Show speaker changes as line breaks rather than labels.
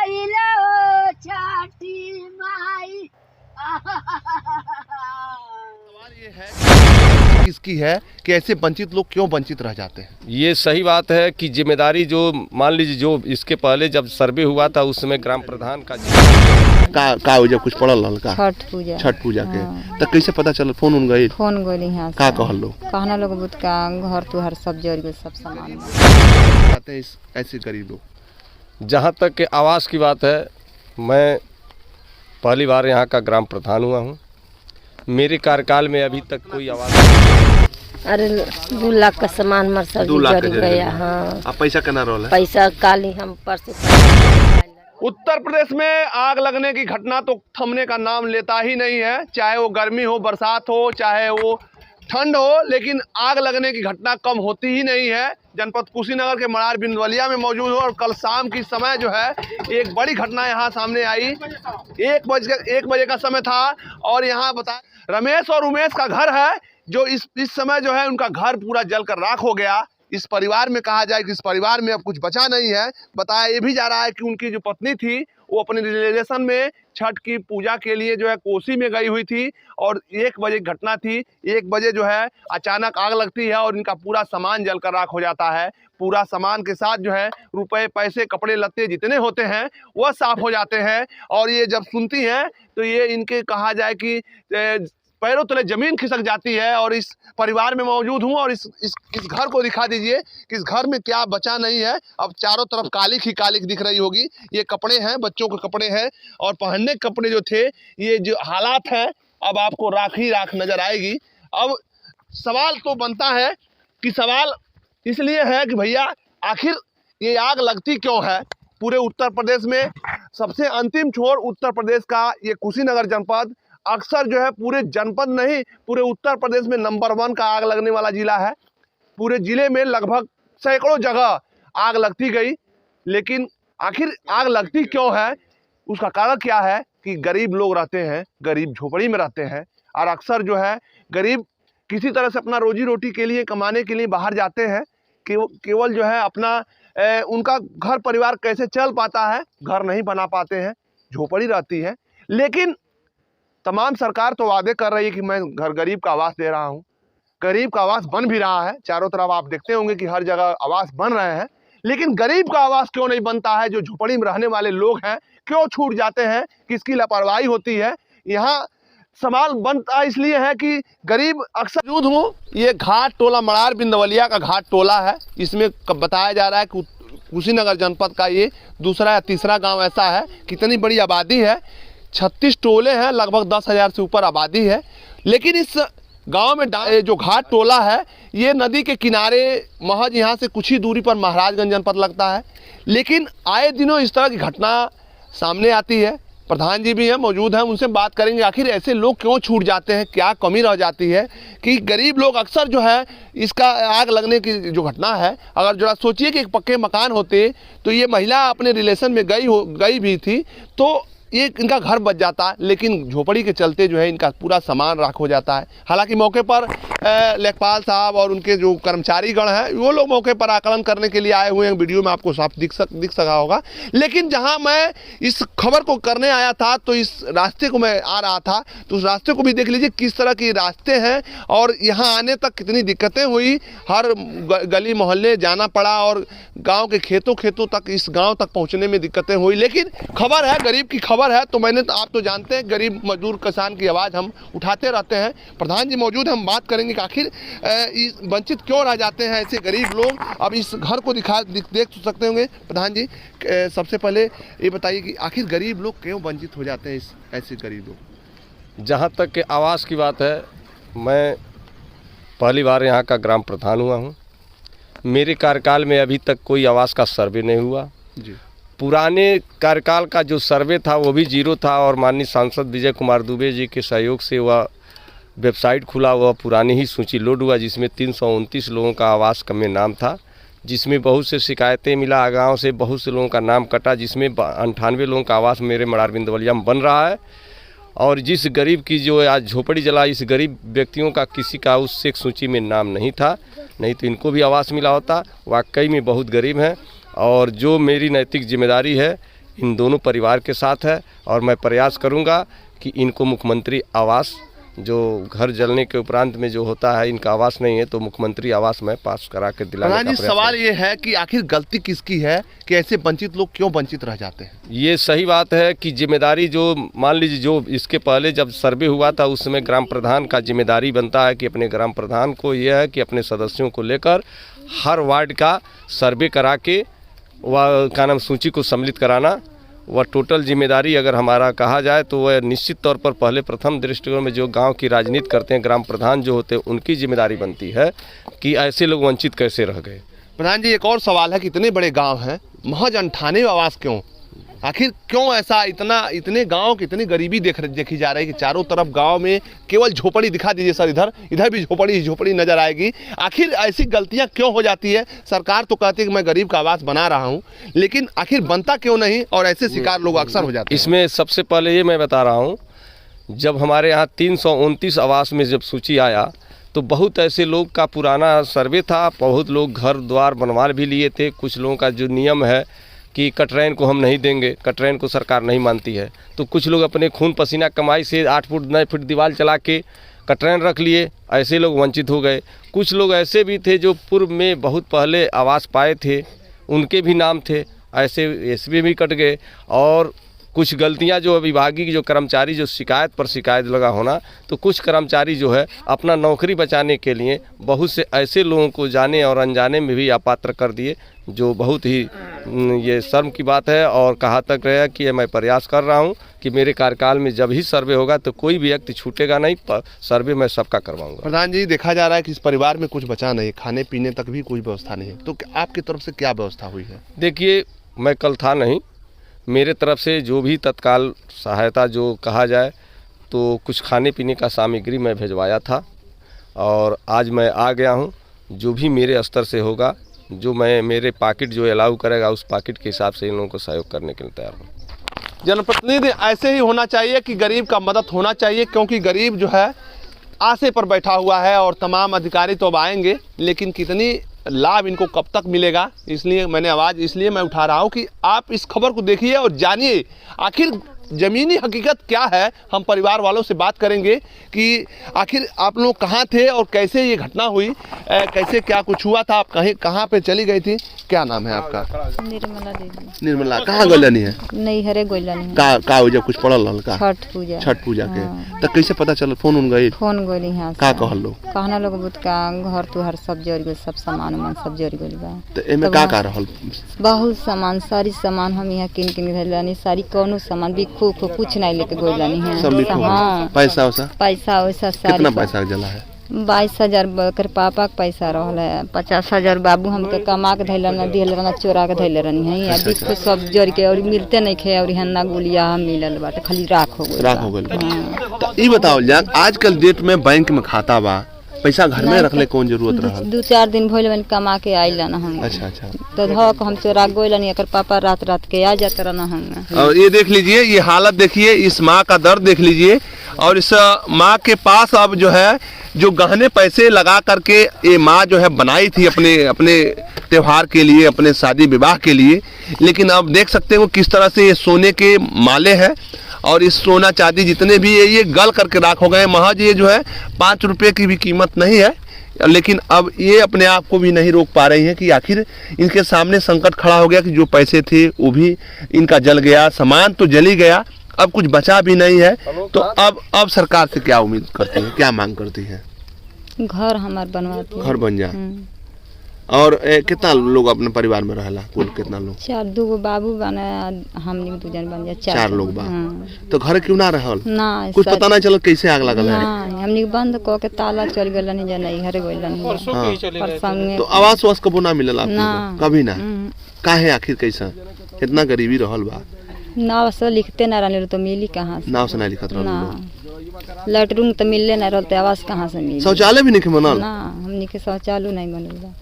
गइलो छठी माई।
सवाल ये है किसकी है कि ऐसे वंचित लोग क्यों वंचित रह जाते हैं?
ये सही बात है कि जिम्मेदारी जो मान लीजिए जो इसके पहले जब सर्वे हुआ था उस समय ग्राम प्रधान का
जब कुछ पड़ल रहल का छठ पूजा के तो कैसे पता चल? फोन गई
यहाँ
का कहल लोग
कहना लोग बुत का घर तुहर सब जोड़ के सब सामान
आते हैं ऐसे गरीब लोग।
जहाँ तक के आवास की बात है, मैं पहली बार यहाँ का ग्राम प्रधान हुआ हूँ। मेरे कार्यकाल में अभी तक कोई आवास
अरे 2 लाख का सामान मर सब जड़ गया। हाँ,
अब पैसा केना रहल है?
पैसा काली हम पर से।
उत्तर प्रदेश में आग लगने की घटना तो थमने का नाम लेता ही नहीं है, चाहे वो गर्मी हो, बरसात हो, चाहे वो ठंड हो, लेकिन आग लगने की घटना कम होती ही नहीं है। जनपद कुशीनगर के मड़ार बिंदवलिया में मौजूद हो और कल शाम की समय जो है एक बड़ी घटना यहाँ सामने आई। 1 बजे का समय था और यहाँ बता रमेश और उमेश का घर है जो इस समय जो है उनका घर पूरा जलकर राख हो गया। इस परिवार में कहा जाए कि इस परिवार में अब कुछ बचा नहीं है। बताया ये भी जा रहा है कि उनकी जो पत्नी थी वो अपने रिलेशन में छठ की पूजा के लिए जो है कोसी में गई हुई थी और 1 बजे घटना थी। 1 बजे जो है अचानक आग लगती है और इनका पूरा सामान जलकर राख हो जाता है। पूरा सामान के साथ जो है रुपए, पैसे, कपड़े लत्ते जितने होते हैं वह साफ हो जाते हैं। और ये जब सुनती हैं तो ये इनके कहा जाए कि पैरों तले जमीन खिसक जाती है। और इस परिवार में मौजूद हूँ और इस घर को दिखा दीजिए कि इस घर में क्या बचा नहीं है। अब चारों तरफ कालिक ही कालिक दिख रही होगी। ये कपड़े हैं, बच्चों के कपड़े हैं और पहनने के कपड़े जो थे, ये जो हालात है अब आपको राख ही राख नजर आएगी। अब सवाल तो बनता है कि सवाल इसलिए है कि भैया आखिर ये आग लगती क्यों है? पूरे उत्तर प्रदेश में सबसे अंतिम छोर उत्तर प्रदेश का ये कुशीनगर जनपद अक्सर जो है पूरे जनपद नहीं पूरे उत्तर प्रदेश में नंबर 1 का आग लगने वाला जिला है। पूरे जिले में लगभग सैकड़ों जगह आग लगती गई, लेकिन आखिर आग लगती क्यों है? उसका कारण क्या है कि गरीब लोग रहते हैं, गरीब झोपड़ी में रहते हैं और अक्सर जो है गरीब किसी तरह से अपना रोजी रोटी के लिए कमाने के लिए बाहर जाते हैं। केवल जो है अपना उनका घर परिवार कैसे चल पाता है, घर नहीं बना पाते हैं, झोपड़ी रहती है। लेकिन तमाम सरकार तो वादे कर रही है कि मैं घर गरीब का आवास दे रहा हूँ। गरीब का आवास बन भी रहा है, चारों तरफ आप देखते होंगे कि हर जगह आवास बन रहे हैं, लेकिन गरीब का आवास क्यों नहीं बनता है? जो झोपड़ी में रहने वाले लोग हैं क्यों छूट जाते हैं? किसकी लापरवाही होती है? यहाँ सवाल बनता इसलिए है कि गरीब अक्सर मौजूद हूँ। ये घाट टोला मड़ार बिंदवलिया का घाट टोला है। इसमें बताया जा रहा है कि कुशीनगर जनपद का ये दूसरा या तीसरा गाँव ऐसा है। कितनी बड़ी आबादी है, 36 टोले हैं, लगभग 10,000 से ऊपर आबादी है। लेकिन इस गांव में जो घाट टोला है ये नदी के किनारे महज यहाँ से कुछ ही दूरी पर महाराजगंज जनपद लगता है। लेकिन आए दिनों इस तरह की घटना सामने आती है। प्रधान जी भी हैं, मौजूद हैं, उनसे बात करेंगे आखिर ऐसे लोग क्यों छूट जाते हैं, क्या कमी रह जाती है कि गरीब लोग अक्सर जो है इसका आग लगने की जो घटना है। अगर जरा सोचिए कि एक पक्के मकान होते तो ये महिला अपने रिलेशन में गई भी थी तो ये इनका घर बच जाता, लेकिन झोपड़ी के चलते जो है इनका पूरा सामान राख हो जाता है। हालांकि मौके पर लेखपाल साहब और उनके जो कर्मचारी गण हैं वो लोग मौके पर आकलन करने के लिए आए हुए हैं। वीडियो में आपको साफ दिख सका होगा। लेकिन जहां मैं इस खबर को करने आया था तो इस रास्ते को मैं आ रहा था तो उस रास्ते को भी देख लीजिए किस तरह के रास्ते हैं और यहाँ आने तक कितनी दिक्कतें हुई। हर गली मोहल्ले जाना पड़ा और गाँव के खेतों तक इस गाँव तक पहुँचने में दिक्कतें हुई। लेकिन खबर है, गरीब की खबर है, तो मैंने आप तो जानते हैं गरीब मजदूर किसान की आवाज़ हम उठाते रहते हैं। प्रधान जी मौजूद हैं, हम बात करेंगे कि आखिर वंचित क्यों रह जाते हैं ऐसे गरीब लोग। अब इस घर को देख सकते होंगे। प्रधान जी सबसे पहले ये बताइए कि आखिर गरीब लोग क्यों वंचित हो जाते हैं, ऐसे गरीब लोग?
जहाँ तक के आवास की बात है, मैं पहली बार यहाँ का ग्राम प्रधान हुआ हूँ। मेरे कार्यकाल में अभी तक कोई आवास का सर्वे नहीं हुआ
जी।
पुराने कार्यकाल का जो सर्वे था वो भी जीरो था और माननीय सांसद विजय कुमार दुबे जी के सहयोग से वह वेबसाइट खुला, वह पुरानी ही सूची लोड हुआ जिसमें 329 लोगों का आवास में नाम था, जिसमें बहुत से शिकायतें मिला। गांव से बहुत से लोगों का नाम कटा, जिसमें 98 लोगों का आवास मेरे मड़ार बिंदवलिया में बन रहा है। और जिस गरीब की जो आज झोपड़ी जला, इस गरीब व्यक्तियों का किसी का उस एक सूची में नाम नहीं था, नहीं तो इनको भी आवास मिला होता। वाकई में बहुत गरीब हैं और जो मेरी नैतिक जिम्मेदारी है इन दोनों परिवार के साथ है और मैं प्रयास करूंगा कि इनको मुख्यमंत्री आवास, जो घर जलने के उपरांत में जो होता है, इनका आवास नहीं है तो मुख्यमंत्री आवास में पास करा के दिलाने का प्रयास।
सवाल ये है कि आखिर गलती किसकी है कि ऐसे वंचित लोग क्यों वंचित रह जाते हैं?
ये सही बात है कि जिम्मेदारी जो मान लीजिए, जो इसके पहले जब सर्वे हुआ था उस समय ग्राम प्रधान का जिम्मेदारी बनता है कि अपने ग्राम प्रधान को यह है कि अपने सदस्यों को लेकर हर वार्ड का सर्वे करा के वह का नाम सूची को सम्मिलित कराना, वह टोटल जिम्मेदारी अगर हमारा कहा जाए तो वह निश्चित तौर पर पहले प्रथम दृष्टिकोण में जो गांव की राजनीति करते हैं ग्राम प्रधान जो होते हैं उनकी जिम्मेदारी बनती है कि ऐसे लोग वंचित कैसे रह गए।
प्रधान जी, एक और सवाल है कि इतने बड़े गांव हैं, महज 98 आवास क्यों? आखिर क्यों ऐसा? इतने गांव की इतनी गरीबी देखी जा रही है कि चारों तरफ गांव में केवल झोपड़ी दिखा दीजिए सर, इधर भी झोपड़ी नजर आएगी। आखिर ऐसी गलतियां क्यों हो जाती है? सरकार तो कहती है कि मैं गरीब का आवास बना रहा हूं, लेकिन आखिर बनता क्यों नहीं और ऐसे शिकार लोग अक्सर हो जाते हैं?
इसमें सबसे पहले ये मैं बता रहा हूँ, जब हमारे यहाँ 329 आवास में जब सूची आया तो बहुत ऐसे लोग का पुराना सर्वे था, बहुत लोग घर द्वार बनवा भी लिए थे। कुछ लोगों का जो नियम है कि कटरैन को हम नहीं देंगे, कटरैन को सरकार नहीं मानती है, तो कुछ लोग अपने खून पसीना कमाई से 8 फुट 9 फुट दीवार चला के कटरैन रख लिए, ऐसे लोग वंचित हो गए। कुछ लोग ऐसे भी थे जो पूर्व में बहुत पहले आवास पाए थे, उनके भी नाम थे, ऐसे भी कट गए। और कुछ गलतियां जो विभागीय की जो कर्मचारी जो शिकायत पर शिकायत लगा होना, तो कुछ कर्मचारी जो है अपना नौकरी बचाने के लिए बहुत से ऐसे लोगों को जाने और अनजाने में भी अपात्र कर दिए, जो बहुत ही ये शर्म की बात है। और कहा तक रहा कि मैं प्रयास कर रहा हूं कि मेरे कार्यकाल में जब ही सर्वे होगा तो कोई भी व्यक्ति छूटेगा नहीं, सर्वे मैं सबका करवाऊंगा।
प्रधान जी, देखा जा रहा है कि इस परिवार में कुछ बचा नहीं, खाने पीने तक भी कोई व्यवस्था नहीं है, तो आपकी तरफ से क्या व्यवस्था हुई है?
देखिए, मैं कल था नहीं, मेरे तरफ से जो भी तत्काल सहायता जो कहा जाए तो कुछ खाने पीने का सामग्री मैं भिजवाया था और आज मैं आ गया हूं। जो भी मेरे स्तर से होगा, जो मैं मेरे पॉकेट जो अलाउ करेगा उस पॉकेट के हिसाब से इन लोगों को सहयोग करने के लिए तैयार हूँ।
जनप्रतिनिधि ऐसे ही होना चाहिए कि गरीब का मदद होना चाहिए, क्योंकि गरीब जो है आशे पर बैठा हुआ है और तमाम अधिकारी तो अब आएंगे, लेकिन कितनी लाभ इनको कब तक मिलेगा, इसलिए मैंने आवाज़ इसलिए मैं उठा रहा हूँ कि आप इस खबर को देखिए और जानिए आखिर ज़मीनी हकीकत क्या है। हम परिवार वालों से बात करेंगे कि आखिर आप लोग कहाँ थे और कैसे ये घटना हुई, कैसे क्या कुछ हुआ था, आप कहाँ पे चली गई थी? क्या नाम है आपका?
निर्मला देवी।
निर्मला, कहाँ गोलनी है?
नहीं हरे गोइलानी
का जब कुछ पड़ल रहल का? छठ पूजा के।
हाँ।
तो कैसे पता चल? फोन गई?
फोन गोली यहाँ
का कहल लोग?
कहना लोग बुत का घर तुहर सब जर गए, सब सामान उमान सब जर गइल बा।
तो एमे का रहल?
बहुत सामान, सारी सामान हम यहाँ किन धैलानी, सारी कौनो सामान भी खो कुछ नहीं लेके गोइलानी है।
सब लिखो। हाँ। पैसा
वैसा सारी।
कितना पैसा जला है?
22,000 कर पापा के पैसा रहल है, 50,000 बाबू हमके कमा के धैल न दिहल रहना, चोरा के धैल रहनी है। अभी तो सब जर के और मिलते नहीं खे और हन्ना गुलिया हम मिलल बाटे, खाली राख हो गइल।
तो ई बताओ जा, आजकल डेट में बैंक में खाता बा, पैसा घर में रखले कौन जरूरत रहल?
2-4 दिन भइल कमा के आइल न हम।
अच्छा।
तो धक हम चोरा गोइलनी, एकर पापा रात के आ जाते रहना हम।
और ये देख लीजिए, ये हालत देखिए, इस माँ का दर्द देख लीजिए। और इस माँ के पास अब जो है जो गहने पैसे लगा करके ये माँ जो है बनाई थी अपने त्योहार के लिए, अपने शादी विवाह के लिए, लेकिन अब देख सकते हो किस तरह से ये सोने के माले हैं और इस सोना चांदी जितने भी है ये गल करके राख हो गए। महज ये जो है 5 रुपये की भी कीमत नहीं है, लेकिन अब ये अपने आप को भी नहीं रोक पा रही हैं कि आखिर इनके सामने संकट खड़ा हो गया कि जो पैसे थे वो भी इनका जल गया, सामान तो जली गया, अब कुछ बचा भी नहीं है। तो अब सरकार से क्या उम्मीद करती है, क्या मांग करती है?
घर हमार बनवाती, घर
बन जाए। और कितना लोग अपने परिवार में रहला? कुल कितना लोग?
4, 2 बाबू बने, हमनी 2 जन बन जाए, 4
लोग बा। तो घर क्यों ना रहल?
ना
कुछ पता नहीं चल कैसे आग लगल है?
हमनी बंद क के ताला चल गेल नहीं जाने, घरे गइल नहीं।
तो आवास वास कबो ना मिलल आपको? कभी ना? काहे आखिर कैसा इतना गरीबी रहल बा?
नाव से लिखते ना रहले तो मिली कहाँ से?
नाव से नहीं लिखत रहल
ना। लेटरूम तो मिलले ना रहल तो आवास कहाँ से मिली?
शौचालय भी नहीं बनल?
ना, हमनी के शौचालय नहीं बनल बा।